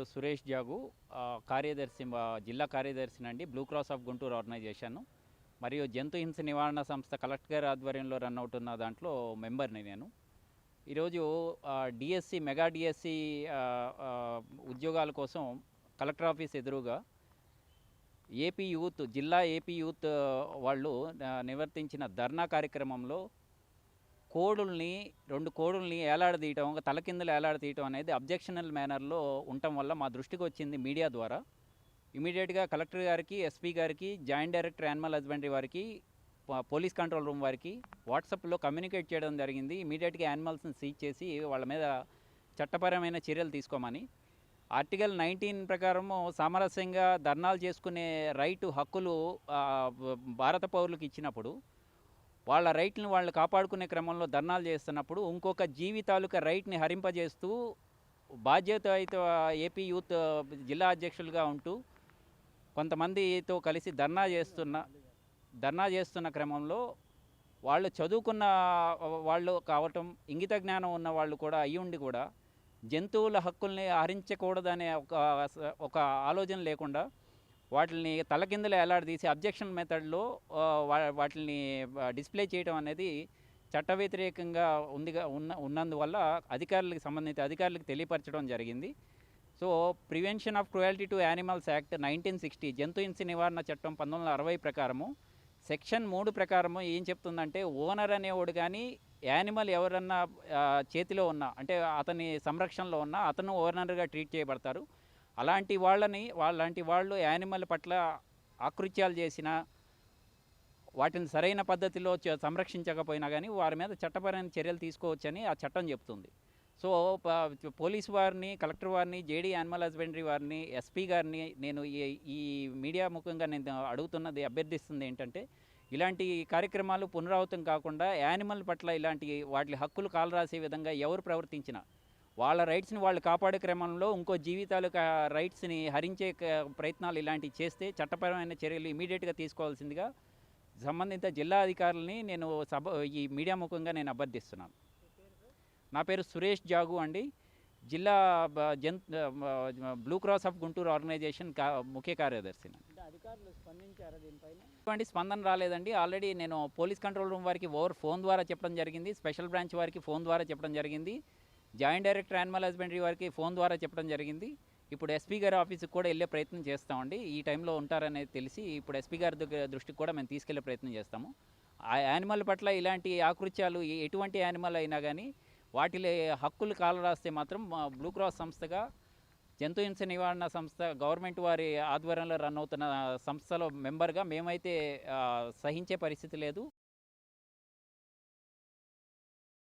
పేరు సురేష్ జాగు. కార్యదర్శి జిల్లా కార్యదర్శినండి blue cross of Guntur organization. మరియు జంతు హింస నివారణ సంస్థ కలెక్టర్ గారి ఆధ్వర్యంలో రన్ అవుతున్న దాంట్లో మెంబర్ని నేను. ఈరోజు డిఎస్సి మెగా డిఎస్సి ఉద్యోగాల కోసం కలెక్టర్ ఆఫీస్ ఎదురుగా జిల్లా ఏపీ యూత్ వాళ్ళు నిర్వర్తించిన ధర్నా కార్యక్రమంలో రెండు కోడుల్ని ఏలాడదీయటం, తలకిందులు ఏలాడదీయటం అనేది అబ్జెక్షనల్ మేనర్లో ఉండటం వల్ల మా దృష్టికి వచ్చింది మీడియా ద్వారా. ఇమీడియట్గా కలెక్టర్ గారికి, ఎస్పీ గారికి, జాయింట్ డైరెక్టర్ యానిమల్ హస్బెండరీ వారికి, పోలీస్ కంట్రోల్ రూమ్ వారికి వాట్సాప్లో కమ్యూనికేట్ చేయడం జరిగింది. ఇమీడియట్గా యానిమల్స్ని సీజ్ చేసి వాళ్ళ మీద చట్టపరమైన చర్యలు తీసుకోమని. ఆర్టికల్ 19 ప్రకారము సామరస్యంగా ధర్నాలు చేసుకునే హక్కులు భారత పౌరులకు ఇచ్చినప్పుడు, వాళ్ళ రైట్ని వాళ్ళు కాపాడుకునే క్రమంలో ధర్నాలు చేస్తున్నప్పుడు ఇంకొక జీవితాలుక రైట్ని హరింపజేస్తూ బాధ్యతాయుత ఏపీ యూత్ జిల్లా అధ్యక్షులుగా ఉంటూ కొంతమందితో కలిసి ధర్నా చేస్తున్న క్రమంలో వాళ్ళు చదువుకున్న వాళ్ళు కావటం, ఇంగిత జ్ఞానం ఉన్న వాళ్ళు కూడా అయ్యుండి కూడా జంతువుల హక్కుల్ని హరించకూడదనే ఒక ఆలోచన లేకుండా వాటిని తలకిందులు ఏలాడదీసి అబ్జెక్షన్ మెథడ్లో వాటిని డిస్ప్లే చేయడం అనేది చట్ట వ్యతిరేకంగా ఉన్నందువల్ల సంబంధిత అధికారులకు తెలియపరచడం జరిగింది. So prevention of cruelty to animals act 1960 జంతు హింస నివారణ చట్టం 1960 ప్రకారము సెక్షన్ 3 ప్రకారము ఏం చెప్తుందంటే, ఓనర్ అనేవాడు కానీ యానిమల్ ఎవరన్నా చేతిలో ఉన్నా, అంటే అతని సంరక్షణలో ఉన్నా, అతను ఓనర్గా ట్రీట్ చేయబడతారు. అలాంటి వాళ్ళు యానిమల్ పట్ల ఆకృత్యాలు చేసినా, వాటిని సరైన పద్ధతిలో సంరక్షించకపోయినా కానీ వారి మీద చట్టపరమైన చర్యలు తీసుకోవచ్చని ఆ చట్టం చెప్తుంది. సో పోలీసు వారిని, కలెక్టర్ వారిని, జేడీ యానిమల్ హస్బెండరీ వారిని, ఎస్పీ గారిని నేను ఈ మీడియా ముఖంగా నేను అభ్యర్థిస్తుంది ఏంటంటే, ఇలాంటి కార్యక్రమాలు పునరావృతం కాకుండా యానిమల్ పట్ల వాటి హక్కులు కాలరాసే విధంగా ఎవరు ప్రవర్తించినా వాళ్ళ రైట్స్ని వాళ్ళు కాపాడే క్రమంలో ఇంకో జీవితాల రైట్స్ని హరించే ప్రయత్నాలు ఇలాంటివి చేస్తే చట్టపరమైన చర్యలు ఇమీడియట్గా తీసుకోవాల్సిందిగా సంబంధిత జిల్లా అధికారులని నేను ఈ మీడియా ముఖంగా నేను అభ్యర్థిస్తున్నాను. నా పేరు సురేష్ జాగు అండి. జిల్లా blue cross of Guntur organisation ముఖ్య కార్యదర్శిని. అధికారులు స్పందించారా దీనిపైన? ఇటువంటి స్పందన రాలేదండి. ఆల్రెడీ నేను పోలీస్ కంట్రోల్ రూమ్ వారికి ఫోన్ ద్వారా చెప్పడం జరిగింది, స్పెషల్ బ్రాంచ్ వారికి ఫోన్ ద్వారా చెప్పడం జరిగింది, జాయింట్ డైరెక్టర్ యానిమల్ హస్బెండరీ వారికి ఫోన్ ద్వారా చెప్పడం జరిగింది. ఇప్పుడు ఎస్పీ గారి ఆఫీస్కి కూడా వెళ్ళే ప్రయత్నం చేస్తామండి. ఈ టైంలో ఉంటారనేది తెలిసి ఇప్పుడు ఎస్పీ గారి దృష్టికి కూడా మేము తీసుకెళ్లే ప్రయత్నం చేస్తాము. ఆ యానిమల్ పట్ల ఇలాంటి ఆకృత్యాలు ఎటువంటి యానిమల్ అయినా కానీ వాటి హక్కులు కాలరాస్తే మాత్రం బ్లూ క్రాస్ సంస్థగా, జంతు హింస నివారణ సంస్థ గవర్నమెంట్ వారి ఆధ్వర్యంలో రన్ అవుతున్న సంస్థలో మెంబర్గా మేమైతే సహించే పరిస్థితి లేదు.